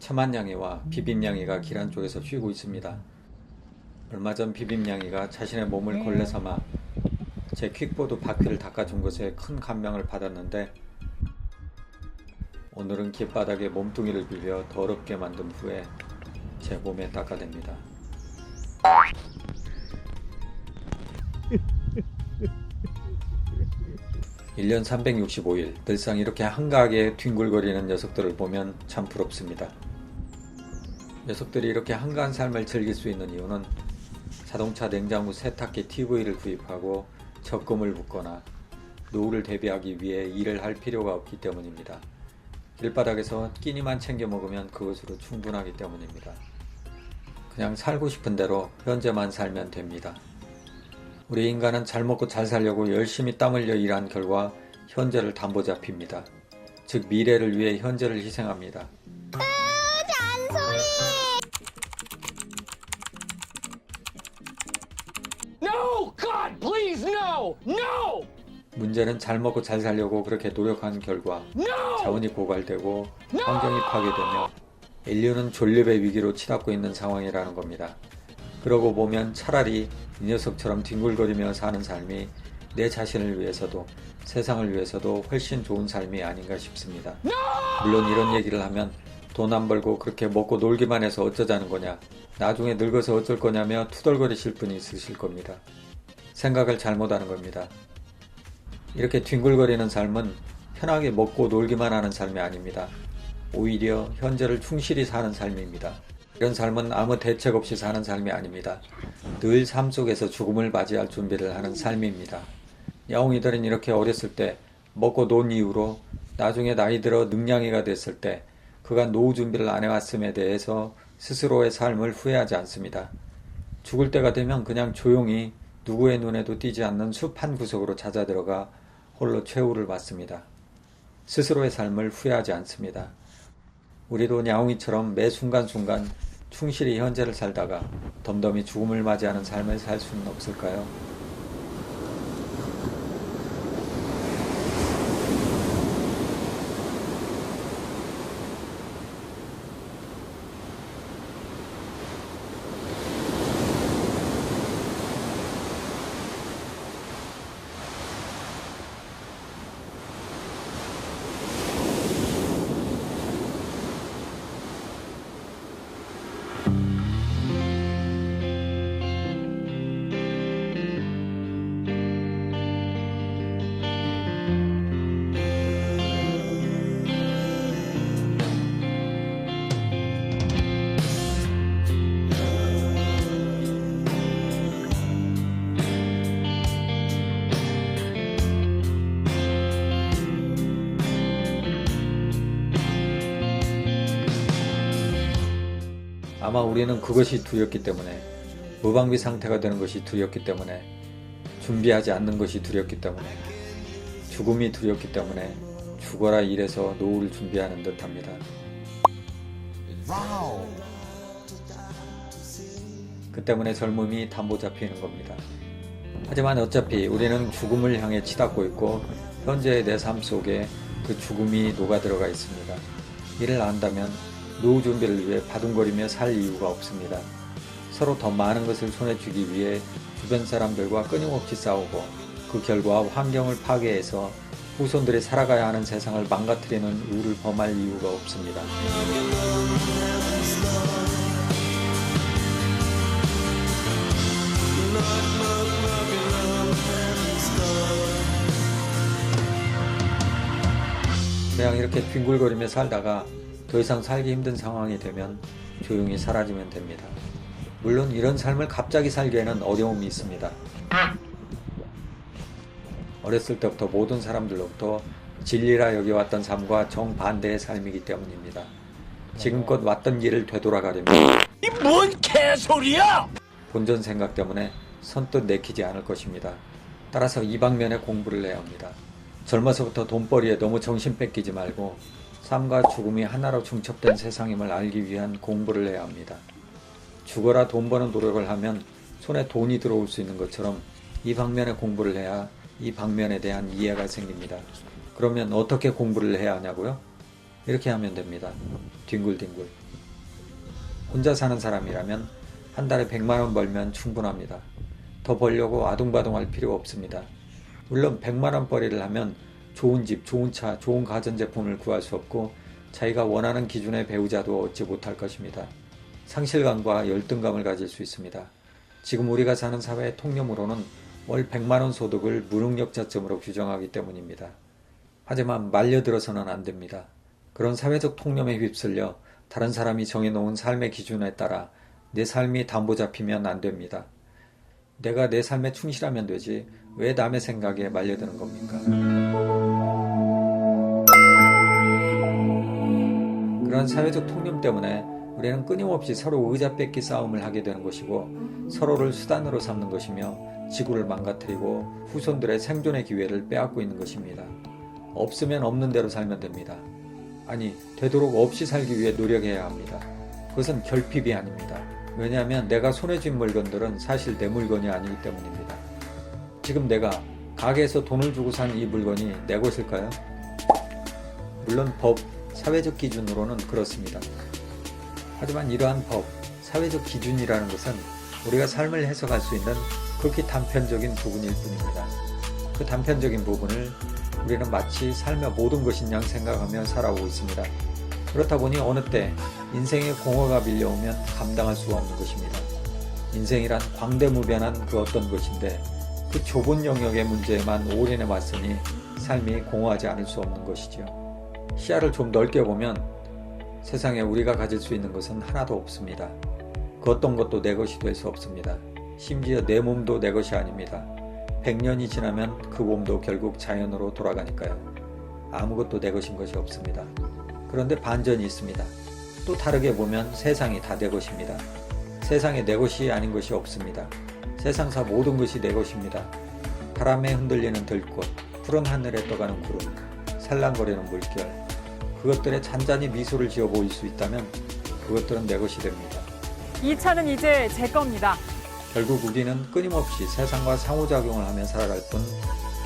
처만냥이와 비빔냥이가 길 한쪽에서 쉬고 있습니다. 얼마 전 비빔냥이가 자신의 몸을 걸레 삼아 제 퀵보드 바퀴를 닦아준 것에 큰 감명을 받았는데, 오늘은 길바닥에 몸뚱이를 빌려 더럽게 만든 후에 제 몸에 닦아댑니다. (1년 365일) 늘상 이렇게 한가하게 뒹굴거리는 녀석들을 보면 참 부럽습니다. 녀석들이 이렇게 한가한 삶을 즐길 수 있는 이유는 자동차 냉장고 세탁기 TV를 구입하고 적금을 붓거나 노후를 대비하기 위해 일을 할 필요가 없기 때문입니다. 길바닥에서 끼니만 챙겨 먹으면 그것으로 충분하기 때문입니다. 그냥 살고 싶은 대로 현재만 살면 됩니다. 우리 인간은 잘 먹고 잘 살려고 열심히 땀 흘려 일한 결과 현재를 담보 잡힙니다. 즉 미래를 위해 현재를 희생합니다. 잔소리! No! God, please, no! No! 문제는 잘 먹고 잘 살려고 그렇게 노력한 결과 자원이 고갈되고 환경이 파괴되며 인류는 존립의 위기로 치닫고 있는 상황이라는 겁니다. 그러고 보면 차라리 이 녀석처럼 뒹굴거리며 사는 삶이 내 자신을 위해서도 세상을 위해서도 훨씬 좋은 삶이 아닌가 싶습니다. 물론 이런 얘기를 하면 돈 안 벌고 그렇게 먹고 놀기만 해서 어쩌자는 거냐, 나중에 늙어서 어쩔 거냐며 투덜거리실 분이 있으실 겁니다. 생각을 잘못하는 겁니다. 이렇게 뒹굴거리는 삶은 편하게 먹고 놀기만 하는 삶이 아닙니다. 오히려 현재를 충실히 사는 삶입니다. 이런 삶은 아무 대책 없이 사는 삶이 아닙니다. 늘 삶 속에서 죽음을 맞이할 준비를 하는 삶입니다. 야옹이들은 이렇게 어렸을 때 먹고 논 이후로 나중에 나이 들어 능냥이가 됐을 때 그간 노후 준비를 안 해왔음에 대해서 스스로의 삶을 후회하지 않습니다. 죽을 때가 되면 그냥 조용히 누구의 눈에도 띄지 않는 숲 한 구석으로 찾아들어가 홀로 최후를 맞습니다. 스스로의 삶을 후회하지 않습니다. 우리도 야옹이처럼 매 순간순간 충실히 현재를 살다가 덤덤히 죽음을 맞이하는 삶을 살 수는 없을까요? 아마 우리는 그것이 두렵기 때문에, 무방비 상태가 되는 것이 두렵기 때문에, 준비하지 않는 것이 두렵기 때문에, 죽음이 두렵기 때문에 죽어라 일해서 노후를 준비하는 듯 합니다. 그 때문에 젊음이 담보 잡히는 겁니다. 하지만 어차피 우리는 죽음을 향해 치닫고 있고 현재의 내 삶 속에 그 죽음이 녹아들어가 있습니다. 이를 안다면 노후 준비를 위해 바둥거리며 살 이유가 없습니다. 서로 더 많은 것을 손에 쥐기 위해 주변 사람들과 끊임없이 싸우고 그 결과 환경을 파괴해서 후손들이 살아가야 하는 세상을 망가뜨리는 우를 범할 이유가 없습니다. 그냥 이렇게 뒹굴거리며 살다가 더 이상 살기 힘든 상황이 되면 조용히 사라지면 됩니다. 물론 이런 삶을 갑자기 살기에는 어려움이 있습니다. 어렸을 때부터 모든 사람들로부터 진리라 여겨왔던 삶과 정반대의 삶이기 때문입니다. 지금껏 왔던 길을 되돌아가려면 이 뭔 개소리야! 본전 생각 때문에 선뜻 내키지 않을 것입니다. 따라서 이 방면에 공부를 해야 합니다. 젊어서부터 돈벌이에 너무 정신 뺏기지 말고 삶과 죽음이 하나로 중첩된 세상임을 알기 위한 공부를 해야 합니다. 죽어라 돈 버는 노력을 하면 손에 돈이 들어올 수 있는 것처럼 이 방면에 공부를 해야 이 방면에 대한 이해가 생깁니다. 그러면 어떻게 공부를 해야 하냐고요? 이렇게 하면 됩니다. 뒹굴뒹굴. 혼자 사는 사람이라면 한 달에 100만원 벌면 충분합니다. 더 벌려고 아둥바둥할 필요 없습니다. 물론 100만원 벌이를 하면 좋은 집, 좋은 차, 좋은 가전제품을 구할 수 없고 자기가 원하는 기준의 배우자도 얻지 못할 것입니다. 상실감과 열등감을 가질 수 있습니다. 지금 우리가 사는 사회의 통념으로는 월 100만원 소득을 무능력자쯤으로 규정하기 때문입니다. 하지만 말려들어서는 안 됩니다. 그런 사회적 통념에 휩쓸려 다른 사람이 정해놓은 삶의 기준에 따라 내 삶이 담보 잡히면 안 됩니다. 내가 내 삶에 충실하면 되지 왜 남의 생각에 말려드는 겁니까? 그런 사회적 통념 때문에 우리는 끊임없이 서로 의자 뺏기 싸움을 하게 되는 것이고 서로를 수단으로 삼는 것이며 지구를 망가뜨리고 후손들의 생존의 기회를 빼앗고 있는 것입니다. 없으면 없는 대로 살면 됩니다. 아니, 되도록 없이 살기 위해 노력해야 합니다. 그것은 결핍이 아닙니다. 왜냐하면 내가 손에 쥔 물건들은 사실 내 물건이 아니기 때문입니다. 지금 내가 가게에서 돈을 주고 산 이 물건이 내 것일까요? 물론 법, 사회적 기준으로는 그렇습니다. 하지만 이러한 법, 사회적 기준이라는 것은 우리가 삶을 해석할 수 있는 극히 단편적인 부분일 뿐입니다. 그 단편적인 부분을 우리는 마치 삶의 모든 것인 양 생각하며 살아오고 있습니다. 그렇다 보니 어느 때 인생의 공허가 밀려오면 감당할 수가 없는 것입니다. 인생이란 광대무변한 그 어떤 것인데 그 좁은 영역의 문제에만 올인해 왔으니 삶이 공허하지 않을 수 없는 것이죠. 시야를 좀 넓게 보면 세상에 우리가 가질 수 있는 것은 하나도 없습니다. 그 어떤 것도 내 것이 될 수 없습니다. 심지어 내 몸도 내 것이 아닙니다. 100년이 지나면 그 몸도 결국 자연으로 돌아가니까요. 아무것도 내 것인 것이 없습니다. 그런데 반전이 있습니다. 또 다르게 보면 세상이 다 내 것입니다. 세상에 내 것이 아닌 것이 없습니다. 세상사 모든 것이 내 것입니다. 바람에 흔들리는 들꽃, 푸른 하늘에 떠가는 구름, 살랑거리는 물결, 그것들에 잔잔히 미소를 지어 보일 수 있다면 그것들은 내 것이 됩니다. 이 차는 이제 제 겁니다. 결국 우리는 끊임없이 세상과 상호작용을 하며 살아갈 뿐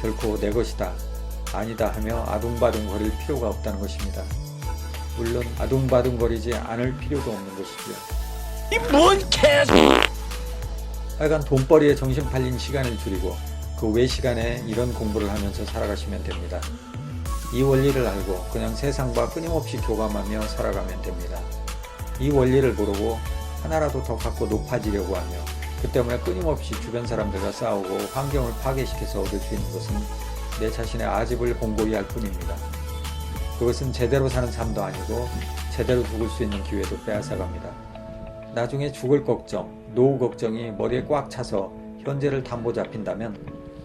결코 내 것이다, 아니다 하며 아둥바둥거릴 필요가 없다는 것입니다. 물론 아둥바둥거리지 않을 필요도 없는 것이지요. 이 뭔 개소리야! 하여간 돈벌이에 정신 팔린 시간을 줄이고 그 외 시간에 이런 공부를 하면서 살아가시면 됩니다. 이 원리를 알고 그냥 세상과 끊임없이 교감하며 살아가면 됩니다. 이 원리를 모르고 하나라도 더 갖고 높아지려고 하며 그 때문에 끊임없이 주변 사람들과 싸우고 환경을 파괴시켜서 얻을 수 있는 것은 내 자신의 아집을 공고히 할 뿐입니다. 그것은 제대로 사는 삶도 아니고 제대로 죽을 수 있는 기회도 빼앗아갑니다. 나중에 죽을 걱정, 노후 걱정이 머리에 꽉 차서 현재를 담보 잡힌다면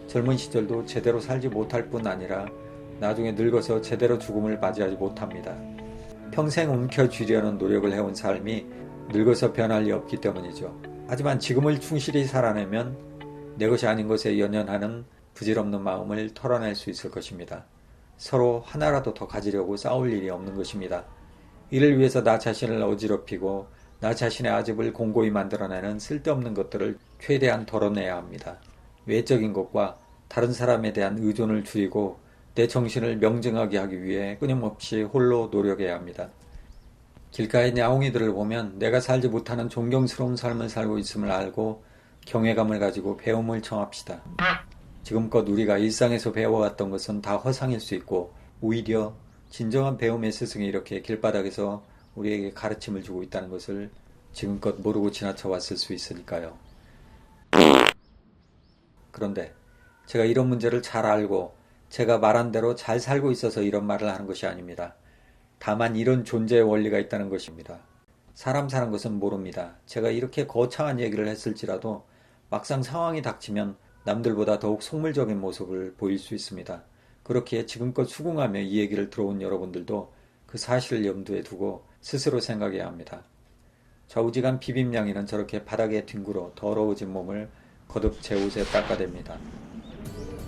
젊은 시절도 제대로 살지 못할 뿐 아니라 나중에 늙어서 제대로 죽음을 맞이하지 못합니다. 평생 움켜쥐려는 노력을 해온 삶이 늙어서 변할 리 없기 때문이죠. 하지만 지금을 충실히 살아내면 내 것이 아닌 것에 연연하는 부질없는 마음을 털어낼 수 있을 것입니다. 서로 하나라도 더 가지려고 싸울 일이 없는 것입니다. 이를 위해서 나 자신을 어지럽히고 나 자신의 아집을 공고히 만들어내는 쓸데없는 것들을 최대한 덜어내야 합니다. 외적인 것과 다른 사람에 대한 의존을 줄이고 내 정신을 명증하게 하기 위해 끊임없이 홀로 노력해야 합니다. 길가의 야옹이들을 보면 내가 살지 못하는 존경스러운 삶을 살고 있음을 알고 경외감을 가지고 배움을 청합시다. 지금껏 우리가 일상에서 배워왔던 것은 다 허상일 수 있고 오히려 진정한 배움의 스승이 이렇게 길바닥에서 우리에게 가르침을 주고 있다는 것을 지금껏 모르고 지나쳐왔을 수 있으니까요. 그런데 제가 이런 문제를 잘 알고 제가 말한 대로 잘 살고 있어서 이런 말을 하는 것이 아닙니다. 다만 이런 존재의 원리가 있다는 것입니다. 사람 사는 것은 모릅니다. 제가 이렇게 거창한 얘기를 했을지라도 막상 상황이 닥치면 남들보다 더욱 속물적인 모습을 보일 수 있습니다. 그렇기에 지금껏 수긍하며 이 얘기를 들어온 여러분들도 그 사실을 염두에 두고 스스로 생각해야 합니다. 좌우지간 비빔냥이는 저렇게 바닥에 뒹굴어 더러워진 몸을 거듭 제 옷에 닦아댑니다.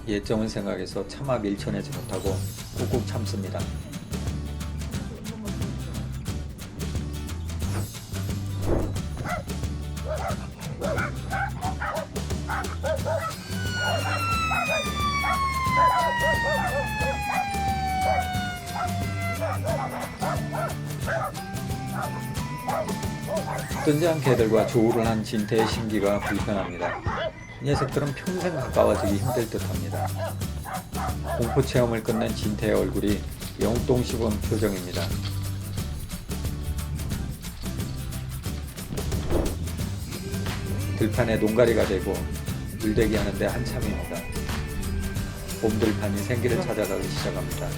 예정을 생각해서 차마 밀쳐내지 못하고 꾹꾹 참습니다. 먹든지 않게 애들과 조우를 한 진태의 심기가 불편합니다. 이 녀석들은 평생 가까워지기 힘들 듯합니다. 공포 체험을 끝낸 진태의 얼굴이 영동 씹은 표정입니다. 들판에 농가리가 되고 물대기 하는데 한참입니다. 봄들판이 생기를 찾아가기 시작합니다.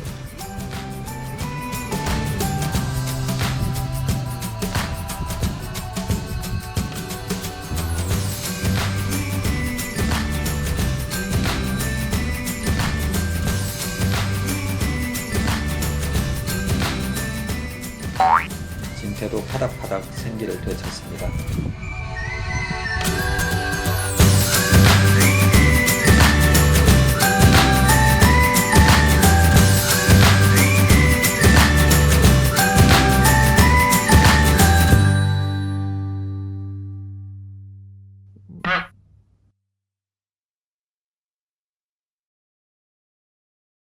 진태도 파닥파닥 생기를 되찾습니다.